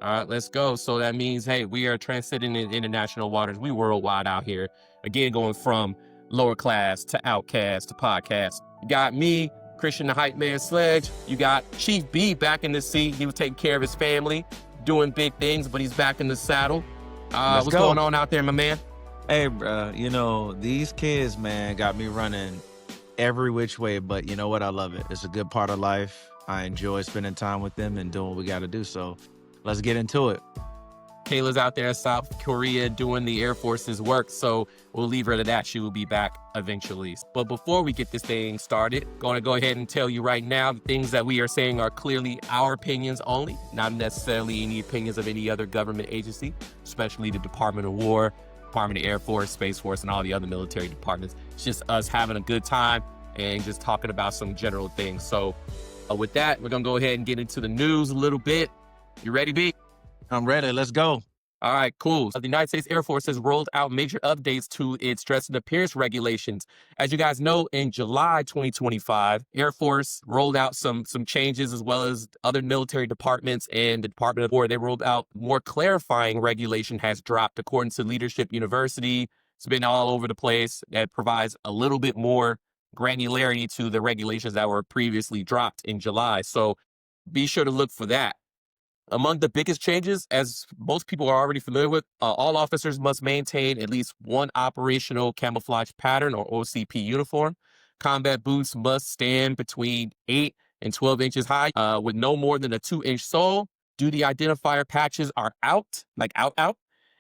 All right, let's go. So that means, hey, we are transcending in international waters. We worldwide out here. Again, going from lower class to outcast to podcast. You got me, Christian the Hype Man Sledge. You got Chief B back in the seat. He was taking care of his family, doing big things, but he's back in the saddle. Let's What's going go. on out there, my man? Hey, bro, these kids, man, got me running every which way, but you know what? I love it. It's a good part of life. I enjoy spending time with them and doing what we got to do. So let's get into it. Kayla's out there in South Korea doing the Air Force's work, so we'll leave her to that. She will be back eventually. But before we get this thing started, going to go ahead and tell you right now, the things that we are saying are clearly our opinions only, not necessarily any opinions of any other government agency, especially the Department of War, Department of Air Force, Space Force, and all the other military departments. It's just us having a good time and just talking about some general things. So with that, we're going to go ahead and get into the news a little bit. You ready, B? I'm ready. Let's go. All right, cool. So the United States Air Force has rolled out major updates to its dress and appearance regulations. As you guys know, in July 2025, Air Force rolled out some changes, as well as other military departments and the Department of War. They rolled out more clarifying regulation has dropped, according to Leadership University. It's been all over the place. That provides a little bit more granularity to the regulations that were previously dropped in July. So be sure to look for that. Among the biggest changes, as most people are already familiar with, all officers must maintain at least one operational camouflage pattern or OCP uniform. Combat boots must stand between 8 and 12 inches high with no more than a 2-inch sole. Duty identifier patches are out, like out.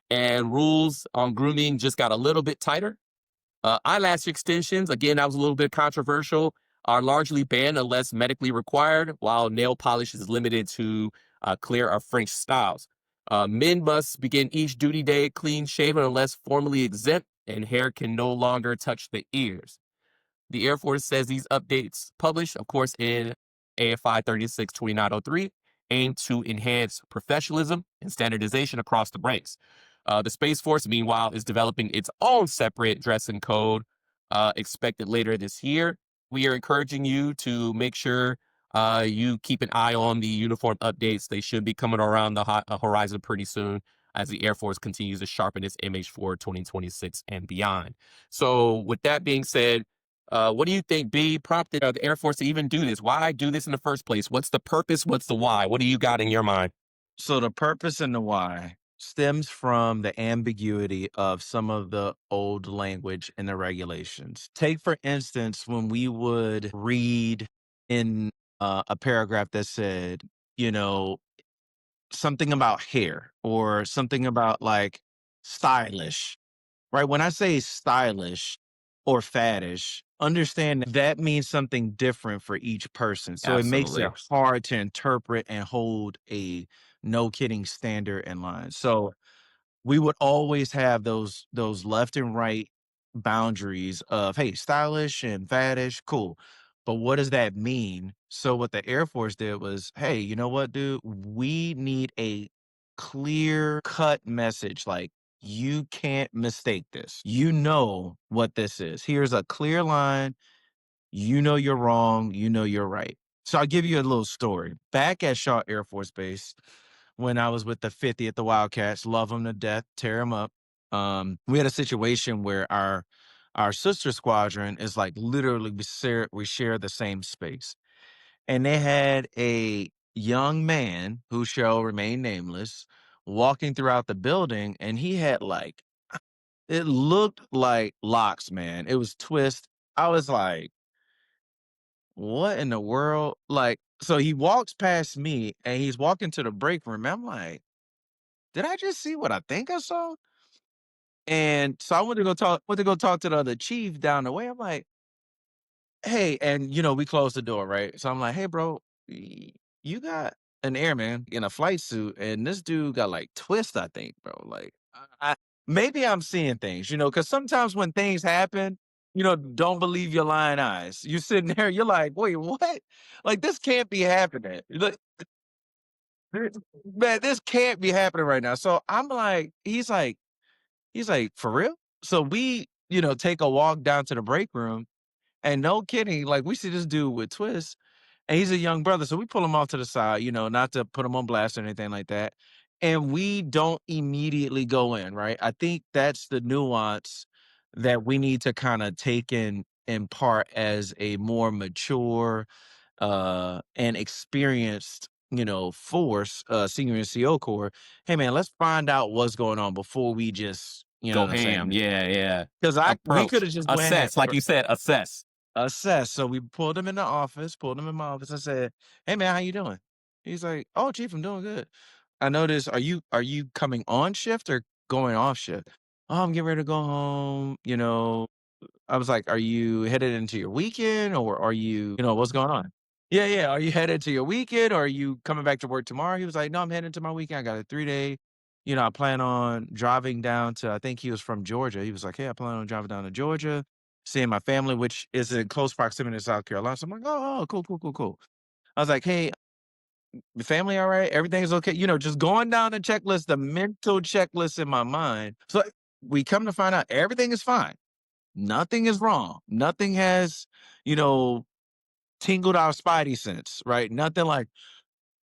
And rules on grooming just got a little bit tighter. Eyelash extensions, again, that was a little bit controversial, are largely banned unless medically required, while nail polish is limited to clear or French styles. Men must begin each duty day clean shaven unless formally exempt, and hair can no longer touch the ears. The Air Force says these updates, published, of course, in AFI 36-2903, aim to enhance professionalism and standardization across the ranks. The Space Force, meanwhile, is developing its own separate dressing code expected later this year. We are encouraging you to make sure you keep an eye on the uniform updates. They should be coming around the horizon pretty soon as the Air Force continues to sharpen its image for 2026 and beyond. So with that being said, what do you think, B, prompted the Air Force to even do this? Why do this in the first place? What's the purpose? What's the why? What do you got in your mind? So the purpose and the why stems from the ambiguity of some of the old language in the regulations. Take, for instance, when we would read in a paragraph that said, you know, something about hair or something about like stylish, right? When I say stylish or faddish, understand that means something different for each person. So it makes Absolutely. it hard to interpret and hold a no kidding standard in line. So we would always have those left and right boundaries of, hey, stylish and faddish, cool. But what does that mean? So what the Air Force did was, hey, you know what, dude? We need a clear cut message. Like, you can't mistake this. You know what this is. Here's a clear line. You know you're wrong. You know you're right. So I'll give you a little story. Back at Shaw Air Force Base, when I was with the 50th, the Wildcats, love them to death, tear them up. We had a situation where our sister squadron is like literally we share the same space, and they had a young man who shall remain nameless walking throughout the building, and he had like it looked like locks, man. It was twist. I was like, what in the world? Like, so he walks past me and he's walking to the break room. I'm like, did I just see what I think I saw? And so I went to go talk to the other chief down the way. I'm like, hey, and we closed the door, right? So I'm like, hey, bro, you got an airman in a flight suit, and this dude got like twist, I think, bro. Like, maybe I'm seeing things, because sometimes when things happen, don't believe your lying eyes. You're sitting there, you're like, wait, what? Like, this can't be happening. Look, man, this can't be happening right now. So I'm like, he's like, for real? So we, take a walk down to the break room, and no kidding, like we see this dude with twists, and he's a young brother. So we pull him off to the side, not to put him on blast or anything like that. and we don't immediately go in, right? I think that's the nuance that we need to kind of take in part as a more mature and experienced, force, senior NCO core. Hey man, let's find out what's going on before we just, you know Go what I'm ham. saying? Yeah, yeah. Because we could Approach. have just went ahead Assess. Like you said, assess. assess. So we pulled him in the office, pulled him in my office. I said, "Hey man, how you doing?" He's like, "Oh, chief, I'm doing good." I noticed, are you coming on shift or going off shift? Oh, I'm getting ready to go home. I was like, "Are you headed into your weekend or are what's going on?" Yeah, yeah. Are you headed to your weekend or are you coming back to work tomorrow? He was like, "No, I'm heading to my weekend. I got a 3 day. I plan on driving down to," I think he was from Georgia. He was like, "Hey, I plan on driving down to Georgia, seeing my family, which is in close proximity to South Carolina." So I'm like, "Oh, cool, cool, cool, cool." I was like, "Hey, the family all right? Everything's okay?" Just going down the checklist, the mental checklist in my mind. So we come to find out everything is fine. Nothing is wrong. Nothing has, you know, tingled our spidey sense, right? Nothing like,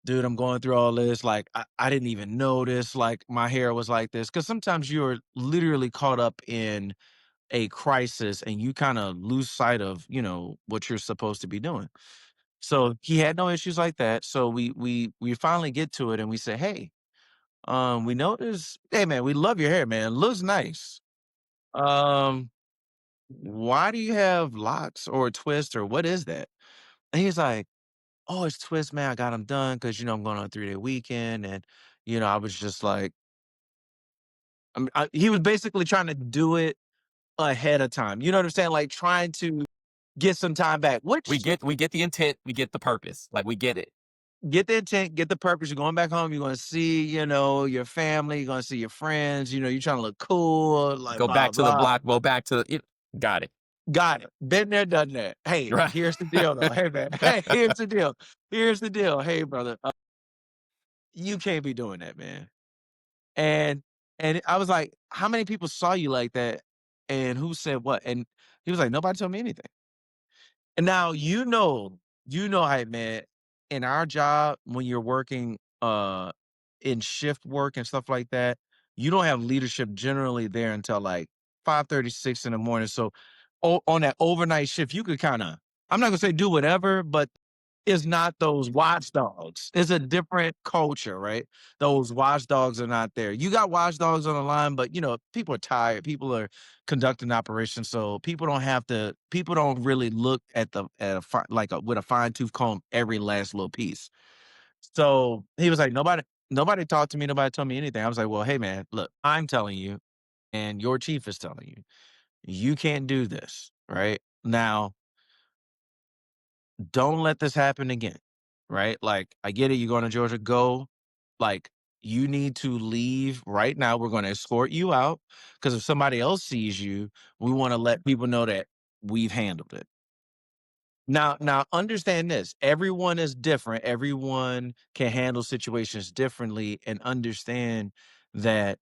dude, I'm going through all this. Like, I didn't even notice, like, my hair was like this. Cause sometimes you're literally caught up in a crisis and you kind of lose sight of, what you're supposed to be doing. So he had no issues like that. So we finally get to it and we say, "Hey, we noticed, hey man, we love your hair, man. Looks nice. Um, why do you have locks or a twist or what is that?" And he's like, "Oh, it's twist, man. I got them done because I'm going on a 3 day weekend." And, I was just like, he was basically trying to do it ahead of time. You know what I'm saying? Like trying to get some time back, We which get the intent, we get the purpose. Like we get it. get the intent, get the purpose. You're going back home. You're going to see, your family. You're going to see your friends. You're trying to look cool, like Go blah, back to the blah. block, go back to it. Got it. Got it. Been there, done that. Hey, Right. here's the deal though. Hey, man. Hey, here's the deal. Here's the deal. Hey, brother. You can't be doing that, man. And I was like, "How many people saw you like that, and who said what?" And he was like, "Nobody told me anything." And now how, man, in our job, when you're working, in shift work and stuff like that, you don't have leadership generally there until, like, 5:36 in the morning, so, on that overnight shift, you could kinda, I'm not gonna say do whatever, but it's not those watchdogs. It's a different culture, right? Those watchdogs are not there. You got watchdogs on the line, but people are tired. People are conducting operations, so people don't really look at with a fine tooth comb every last little piece. So he was like, nobody talked to me, nobody told me anything. I was like, well, hey man, look, I'm telling you, and your chief is telling you, you can't do this, right? Now don't let this happen again, right? Like, I get it. You're going to Georgia, go. Like, you need to leave right now. We're going to escort you out because if somebody else sees you, we want to let people know that we've handled it. Now, understand this. Everyone is different. Everyone can handle situations differently, and understand that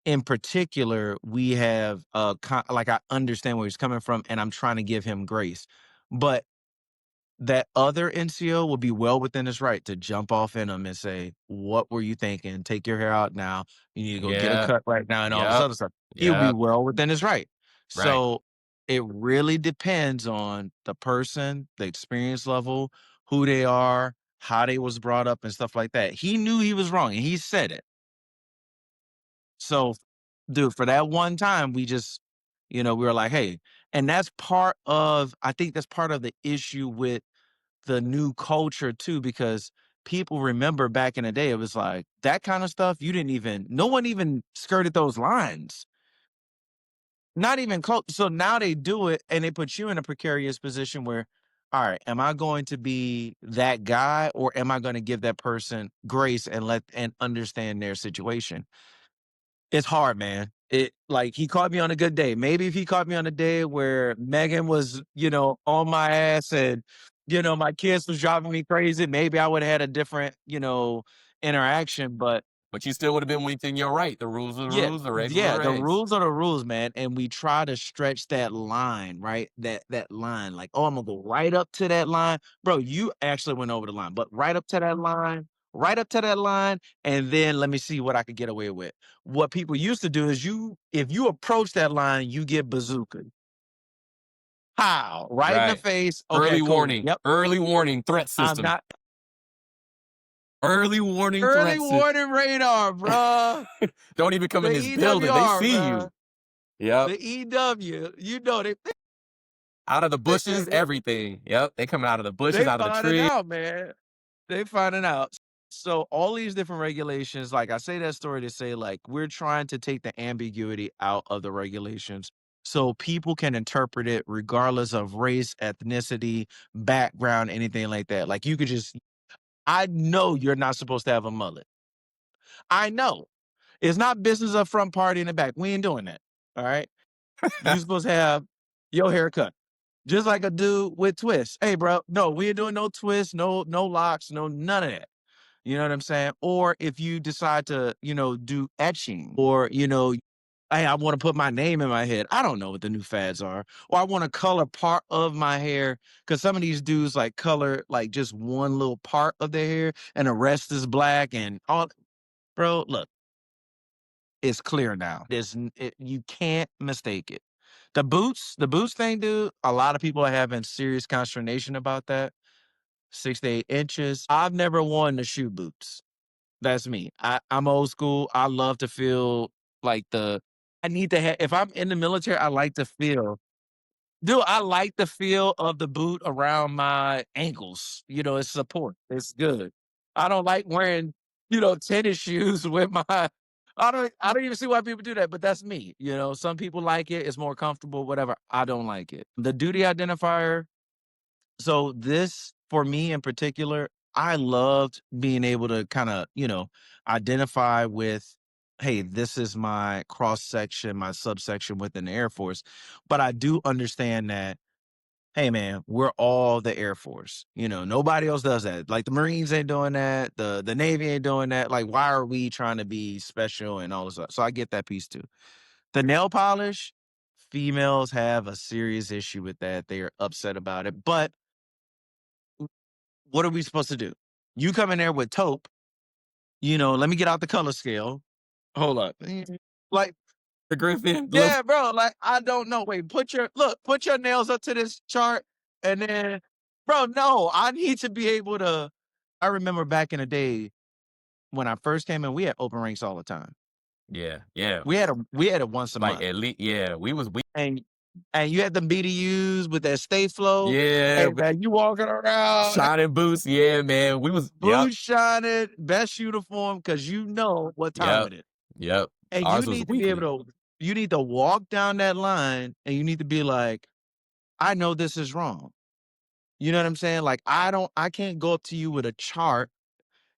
in particular, we have like I understand where he's coming from, and I'm trying to give him grace. But that other NCO will be well within his right to jump off in him and say, "What were you thinking? Take your hair out now. You need to go get a Yeah. cut right now," and all this Yep. other stuff. He'll be Yep. well within his right. Right. So it really depends on the person, the experience level, who they are, how they was brought up, and stuff like that. He knew he was wrong, and he said it. So, dude, for that one time, we just, we were like, "Hey," and I think that's part of the issue with the new culture too, because people remember back in the day, it was like that kind of stuff. No one even skirted those lines, not even close. So now they do it and they put you in a precarious position where, all right, am I going to be that guy or am I going to give that person grace and understand their situation? It's hard, man. It like he caught me on a good day. Maybe if he caught me on a day where Megan was, on my ass and, my kids was driving me crazy, maybe I would have had a different, interaction. But But you still would have been within your right. The rules are the yeah, rules, the regs are the yeah, the regs. rules are the rules, man. And we try to stretch that line, right? That line, like, oh, I'm gonna go right up to that line. Bro, you actually went over the line, but right up to that line, right up to that line, and then let me see what I could get away with. What people used to do is if you approach that line, you get bazooka. How? Right in the Right. face. Okay, cool. Yep. Early warning threat I'm system. not Early warning early threat system. warning radar, bruh. Don't even come in The this building. They EWR, see you. bruh. Yep. The EW. You know Out of the they bushes, they, everything. Yep. They coming out of the bushes, they out of the finding tree. out, man. They finding out. So all these different regulations, like I say that story to say, like, we're trying to take the ambiguity out of the regulations so people can interpret it regardless of race, ethnicity, background, anything like that. Like you could just I know you're not supposed to have a mullet. I know. It's not business up front, party in the back. We ain't doing that. All right. You supposed to have your haircut. Just like a dude with twists. Hey, bro, no, we ain't doing no twists, no locks, no none of that. You know what I'm saying? Or if you decide to, do etching or, hey, I want to put my name in my head. I don't know what the new fads are. Or I want to color part of my hair. Cause some of these dudes like color like just one little part of their hair and the rest is black and all. Bro, look, it's clear now. You can't mistake it. The boots thing, dude, a lot of people are having serious consternation about that. 6 to 8 inches. I've never worn the shoe boots. That's me. I'm old school. I love to feel like I need to have, if I'm in the military, I like to feel, dude, I like the feel of the boot around my ankles. It's support. It's good. I don't like wearing, tennis shoes with my, I don't even see why people do that, but that's me. Some people like it. It's more comfortable, whatever. I don't like it. The duty identifier, so this, for me in particular, I loved being able to kind of, identify with, hey, this is my cross section, my subsection within the Air Force. But I do understand that, hey, man, we're all the Air Force. Nobody else does that. Like the Marines ain't doing that. The Navy ain't doing that. Like, why are we trying to be special and all this stuff? So I get that piece too. The nail polish, females have a serious issue with that. They are upset about it. But what are we supposed to do? You come in there with taupe, let me get out the color scale. Hold up. Like, The Griffin. Look. yeah, bro, like, I don't know. Wait, put your nails up to this chart and then, bro, no, I need to be able to. I remember back in the day when I first came in, we had open ranks all the time. Yeah. Yeah. We had it once a Like month. at least, yeah, we And you had them BDUs with that stay flow. yeah, Hey man, you walking around shining boots. Yeah, man. We was yep, boots shining, best uniform, because you know what time yep, it is. yep. And you Ours was need to be weekly. able to you need to walk down that line and you need to be like, I know this is wrong. You know what I'm saying? Like I can't go up to you with a chart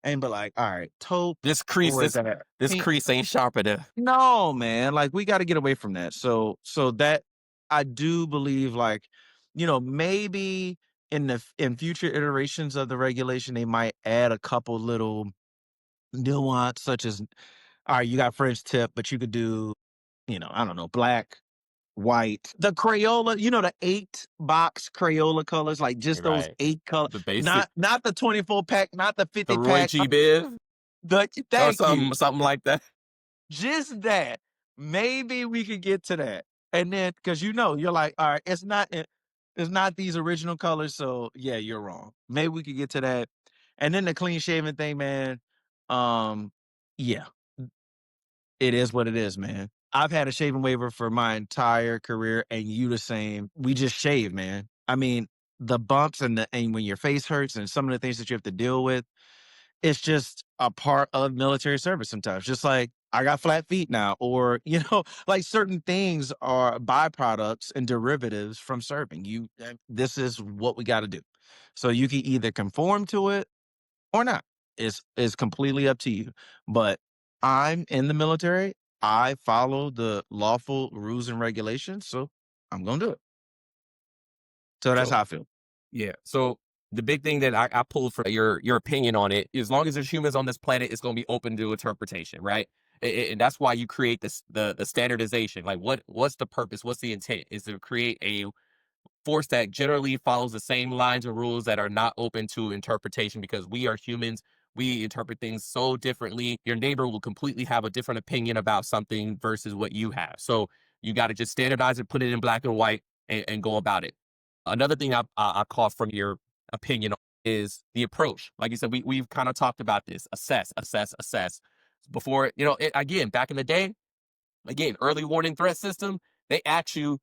and be like, all right, taupe, This crease, or is this that this pink? crease ain't sharp enough. No, man. Like we got to get away from that. So that I do believe like, maybe in future iterations of the regulation, they might add a couple little nuance, such as, all right, you got French tip, but you could do, I don't know, black, white, the Crayola, the 8 box Crayola colors, like just those Right. 8 color, The basic, not the 24 pack, not the the 50 Roy pack. G. Biv or Thank you. something like that. Just that. Maybe we could get to that. And then, because you're like, all right, it's not these original colors. So yeah, you're wrong. Maybe we could get to that. And then the clean shaven thing, man. Yeah, it is what it is, man. I've had a shaving waiver for my entire career, and you the same. We just shave, man. I mean, the bumps and when your face hurts and some of the things that you have to deal with, it's just a part of military service sometimes. Just like I got flat feet now, or like certain things are byproducts and derivatives from serving. This is what we got to do. So you can either conform to it or not. It's completely up to you. But I'm in the military. I follow the lawful rules and regulations, so I'm gonna do it. So that's So how I feel. yeah. So the big thing that I pulled for your opinion on it, as long as there's humans on this planet, it's going to be open to interpretation, right? And that's why you create this the standardization. Like, what's the purpose? What's the intent? Is to create a force that generally follows the same lines and rules that are not open to interpretation because we are humans. We interpret things so differently. Your neighbor will completely have a different opinion about something versus what you have. So you got to just standardize it, put it in black and white, and go about it. Another thing I caught from your opinion is the approach. Like you said, we've kind of talked about this: assess, assess, assess. Before, again, back in the day, again, early warning threat system, they ask you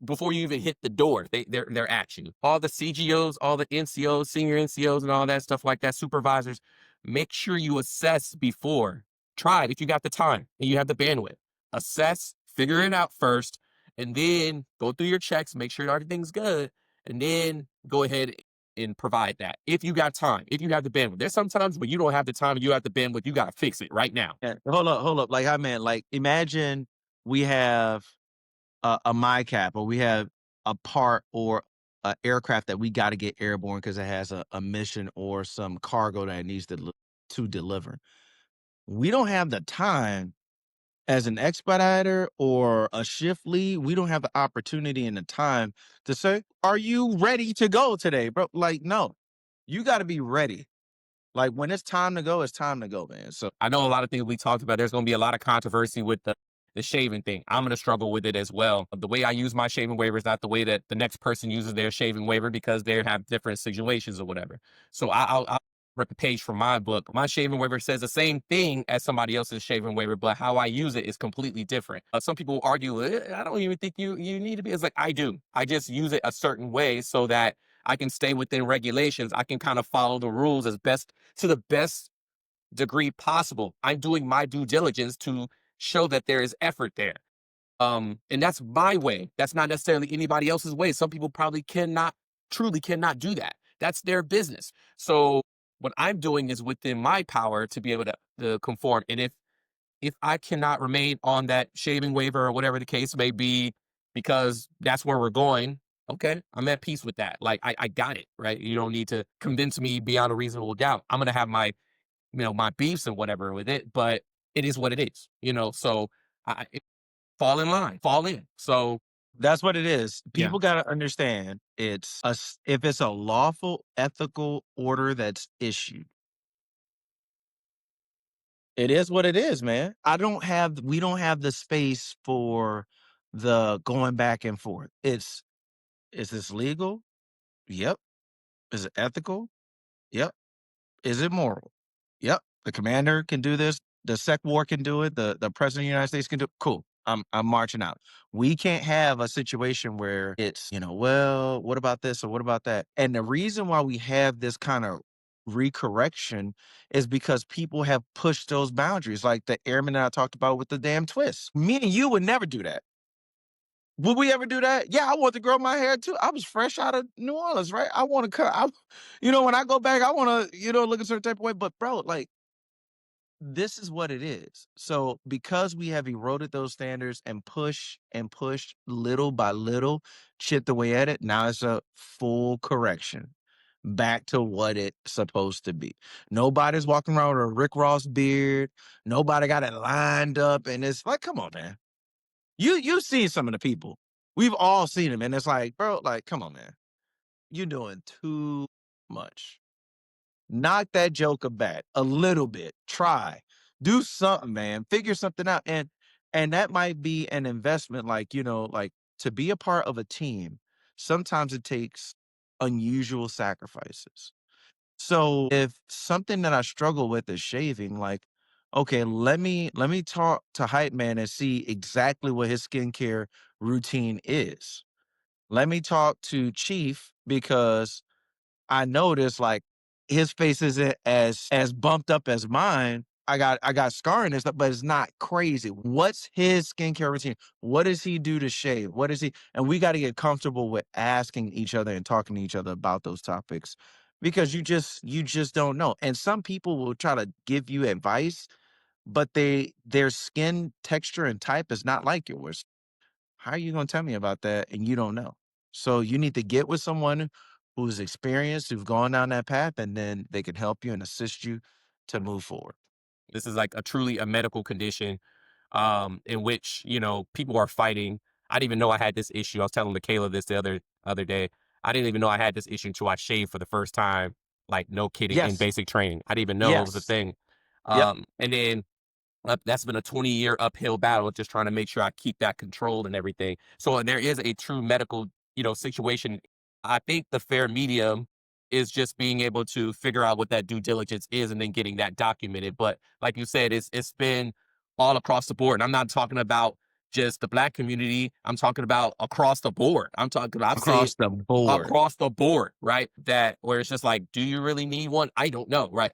before you even hit the door. They're at you. All the CGOs, all the NCOs, senior NCOs, and all that stuff like that, supervisors. Make sure you assess before. Try it if you got the time and you have the bandwidth. Assess, figure it out first, and then go through your checks, make sure everything's good, and then go ahead and provide that. If you got time, if you have the bandwidth. There's sometimes when you don't have the time and you have the bandwidth, you gotta fix it right now. Yeah, hold up. Like I meant, like imagine we have a MyCap, or we have a part or a aircraft that we got to get airborne because it has a mission or some cargo that it needs to deliver. We don't have the time as an expediter or a shift lead. We don't have the opportunity and the time to say, "Are you ready to go today, bro?" Like, no, you got to be ready. Like when it's time to go, it's time to go, man. So I know a lot of things we talked about. There's going to be a lot of controversy with the shaving thing. I'm going to struggle with it as well. The way I use my shaving waiver is not the way that the next person uses their shaving waiver because they have different situations or whatever. So I'll rip a page from my book. My shaving waiver says the same thing as somebody else's shaving waiver, but how I use it is completely different. Some people argue, I don't even think you need to be. It's like I do. I just use it a certain way so that I can stay within regulations. I can kind of follow the rules as best to the best degree possible. I'm doing my due diligence to show that there is effort there. And that's my way. That's not necessarily anybody else's way. Some people probably truly cannot do that. That's their business. So what I'm doing is within my power to be able to conform. And if I cannot remain on that shaving waiver or whatever the case may be, because that's where we're going, okay, I'm at peace with that. Like I got it, right? You don't need to convince me beyond a reasonable doubt. I'm gonna have my beefs and whatever with it, but it is what it is. So fall in line, fall in. So that's what it is. yeah, People got to understand if it's a lawful, ethical order that's issued. It is what it is, man. We don't have the space for the going back and forth. Is this legal? Yep. Is it ethical? Yep. Is it moral? Yep. The commander can do this. The Sec War can do it. The president of the United States can do it. Cool. I'm marching out. We can't have a situation where it's, well, what about this or what about that? And the reason why we have this kind of recorrection is because people have pushed those boundaries, like the airman that I talked about with the damn twist. Me and you would never do that. Would we ever do that? Yeah, I want to grow my hair too. I was fresh out of New Orleans, right? I want to cut. When I go back, I want to, look a certain type of way. But bro, like this is what it is. So because we have eroded those standards and pushed little by little, chipped away at it, now it's a full correction back to what it's supposed to be. Nobody's walking around with a Rick Ross beard. Nobody got it lined up, and it's like, come on, man. You've seen some of the people. We've all seen them, and it's like, bro, like, come on, man. You're doing too much. Knock that joker back a little bit. Try. Do something, man. Figure something out. And that might be an investment, like, like to be a part of a team, sometimes it takes unusual sacrifices. So if something that I struggle with is shaving, like, okay, let me talk to Hype Man and see exactly what his skincare routine is. Let me talk to Chief because I noticed like his face isn't as bumped up as mine. I got scarring and stuff, but it's not crazy. What's his skincare routine? What does he do to shave? What is he? And we got to get comfortable with asking each other and talking to each other about those topics because you just don't know. And some people will try to give you advice, but their skin texture and type is not like yours. How are you gonna tell me about that and you don't know? So you need to get with someone who's experienced, who've gone down that path, and then they can help you and assist you to move forward. this is like a truly a medical condition, in which people are fighting. I didn't even know I had this issue. I was telling Michaela this the other day. I didn't even know I had this issue until I shaved for the first time like no kidding, in Yes. basic training. I didn't even know it was a Yes. thing. Yep. And then that's been a 20-year uphill battle, just trying to make sure I keep that controlled and everything. So there is a true medical, situation. I think the fair medium is just being able to figure out what that due diligence is and then getting that documented. But like you said, it's been all across the board. And I'm not talking about just the Black community. I'm talking about across the board. I've seen Across the board. across the board, right? That where it's just like, do you really need one? I don't know, right?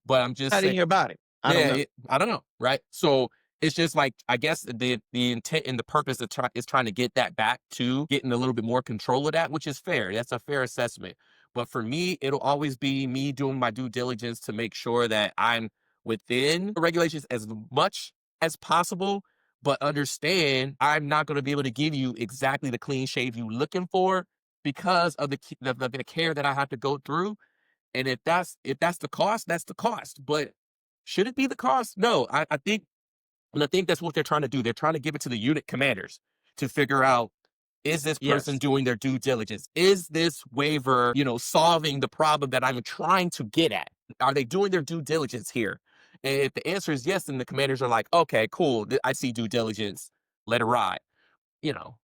But I'm just Not in saying, your body. I don't yeah, know. I don't know, right? So it's just like I guess the intent and the purpose of is trying to get that back to getting a little bit more control of that, which is fair. That's a fair assessment. But for me, it'll always be me doing my due diligence to make sure that I'm within the regulations as much as possible, but understand I'm not going to be able to give you exactly the clean shave you're looking for because of the care that I have to go through. And if that's the cost, that's the cost. But should it be the cost? No, I think that's what they're trying to do. They're trying to give it to the unit commanders to figure out, is this person Yes. doing their due diligence? Is this waiver, solving the problem that I'm trying to get at? Are they doing their due diligence here? And if the answer is yes, then the commanders are like, okay, cool. I see due diligence. Let it ride. You know,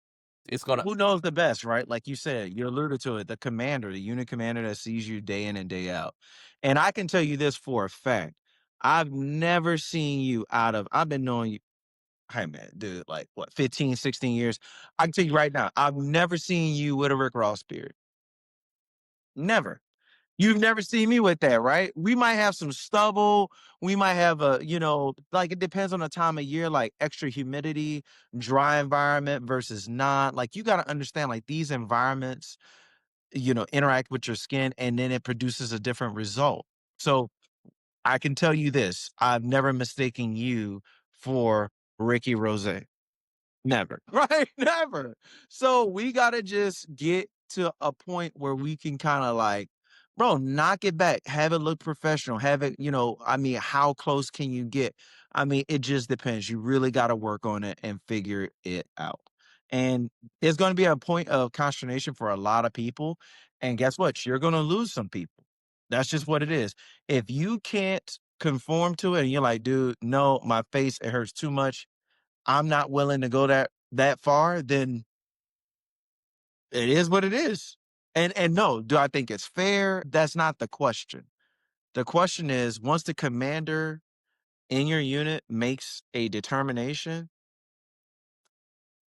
it's gonna. Who knows the best, right? Like you said, you alluded to it, the commander, the unit commander that sees you day in and day out. And I can tell you this for a fact. I've never seen you I've been knowing you, hey man, dude, like what, 15, 16 years. I can tell you right now, I've never seen you with a Rick Ross beard. Never. You've never seen me with that, right? We might have some stubble. We might have like it depends on the time of year, like extra humidity, dry environment versus not. Like you got to understand, like these environments, interact with your skin and then it produces a different result. So I can tell you this, I've never mistaken you for Ricky Rose. Never. Right? Never. So we gotta just get to a point where we can kind of like, bro, knock it back, have it look professional, have it, I mean, how close can you get? I mean, it just depends. You really got to work on it and figure it out. And it's going to be a point of consternation for a lot of people. And guess what? You're going to lose some people. That's just what it is. If you can't conform to it and you're like, dude, no, my face, it hurts too much. I'm not willing to go that far, then it is what it is. And no, do I think it's fair? That's not the question. The question is, once the commander in your unit makes a determination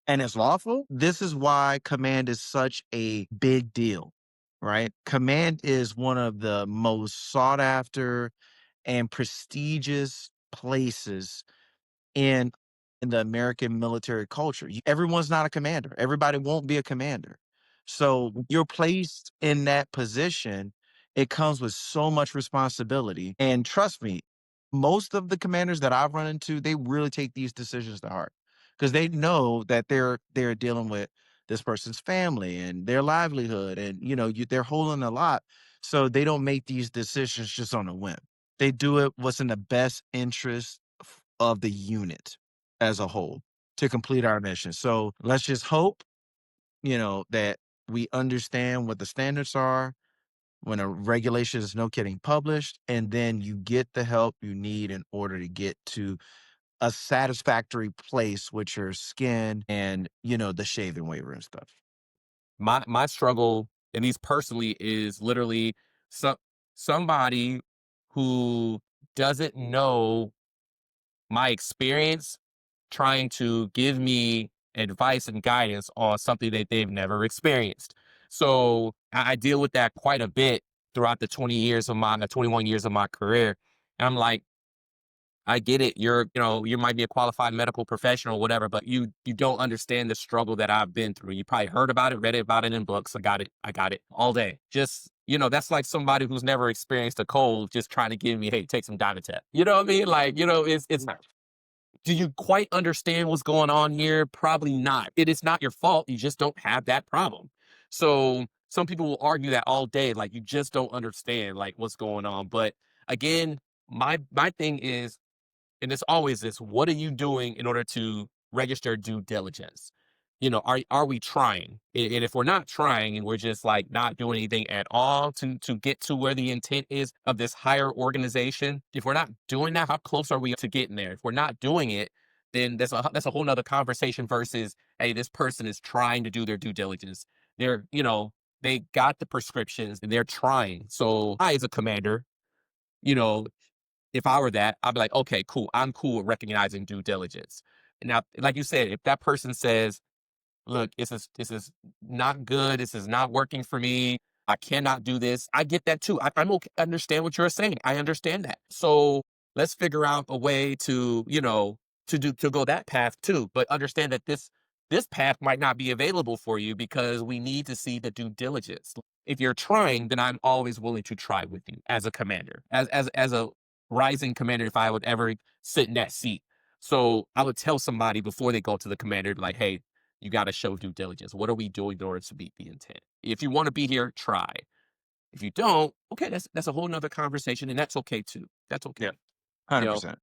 and it's lawful, this is why command is such a big deal, right? Command is one of the most sought after and prestigious places in the American military culture. Everyone's not a commander. Everybody won't be a commander. So when you're placed in that position, it comes with so much responsibility. And trust me, most of the commanders that I've run into, they really take these decisions to heart because they know that they're dealing with this person's family and their livelihood, and they're holding a lot. So they don't make these decisions just on a whim. They do it what's in the best interest of the unit as a whole to complete our mission. So let's just hope, that we understand what the standards are when a regulation is no kidding published, and then you get the help you need in order to get to a satisfactory place with your skin and, the shaving waiver and stuff. My struggle, at least personally, is literally some somebody who doesn't know my experience trying to give me advice and guidance on something that they've never experienced. So I deal with that quite a bit throughout the 21 years of my career. And I'm like, I get it. You might be a qualified medical professional, whatever, but you don't understand the struggle that I've been through. You probably heard about it, read about it in books. I got it. I got it all day. Just, that's like somebody who's never experienced a cold just trying to give me, hey, take some Dimetapp. You know what I mean? Like, it's do you quite understand what's going on here? Probably not. It is not your fault. You just don't have that problem. So some people will argue that all day, like you just don't understand like what's going on. But again, my thing is, and it's always this, what are you doing in order to register due diligence? are we trying? And if we're not trying and we're just like not doing anything at all to get to where the intent is of this higher organization, if we're not doing that, how close are we to getting there? If we're not doing it, then that's a whole nother conversation versus, hey, this person is trying to do their due diligence. They're, they got the prescriptions and they're trying. So I, as a commander, you know, if I were that, I'd be like, okay, cool. I'm cool with recognizing due diligence. Now, like you said, if that person says, look, this is not good. This is not working for me. I cannot do this. I get that too. I'm okay. I understand what you're saying. I understand that. So let's figure out a way to, to go that path too. But understand that this path might not be available for you because we need to see the due diligence. If you're trying, then I'm always willing to try with you as a commander, as a rising commander, if I would ever sit in that seat. So I would tell somebody before they go to the commander, like, hey, you got to show due diligence. What are we doing in order to meet the intent? If you want to be here, try. If you don't, okay, that's a whole nother conversation, and that's okay too. That's okay. Yeah, You know, 100%.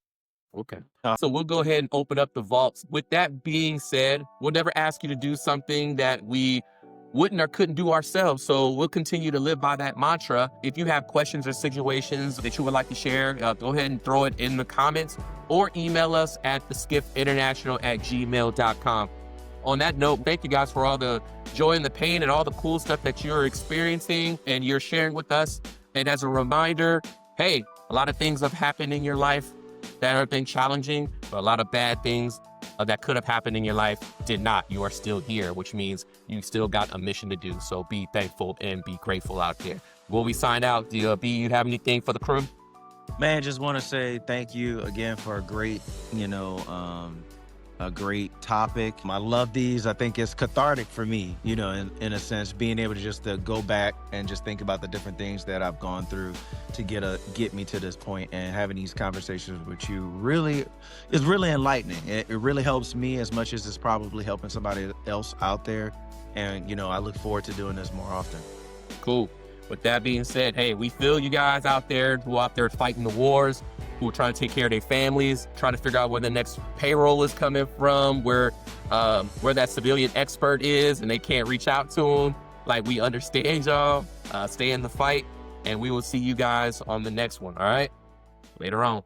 okay. Uh, So we'll go ahead and open up the vaults. With that being said, we'll never ask you to do something that we wouldn't or couldn't do ourselves. So we'll continue to live by that mantra. If you have questions or situations that you would like to share, go ahead and throw it in the comments or email us at theskiffinternational@gmail.com. On that note, thank you guys for all the joy and the pain and all the cool stuff that you're experiencing and you're sharing with us. And as a reminder, hey, a lot of things have happened in your life that have been challenging, but a lot of bad things that could have happened in your life did not. You are still here, which means you still got a mission to do. So be thankful and be grateful out there. Will we sign out? B, you have anything for the crew? Man, just want to say thank you again for a great topic. I love these. I think it's cathartic for me, in a sense, being able to just to go back and just think about the different things that I've gone through to get me to this point, and having these conversations with you really is really enlightening. It really helps me as much as it's probably helping somebody else out there. And, I look forward to doing this more often. Cool. With that being said, hey, we feel you guys out there who are out there fighting the wars, who are trying to take care of their families, trying to figure out where the next payroll is coming from, where that civilian expert is, and they can't reach out to them. Like, we understand y'all. Stay in the fight, and we will see you guys on the next one. All right? Later on.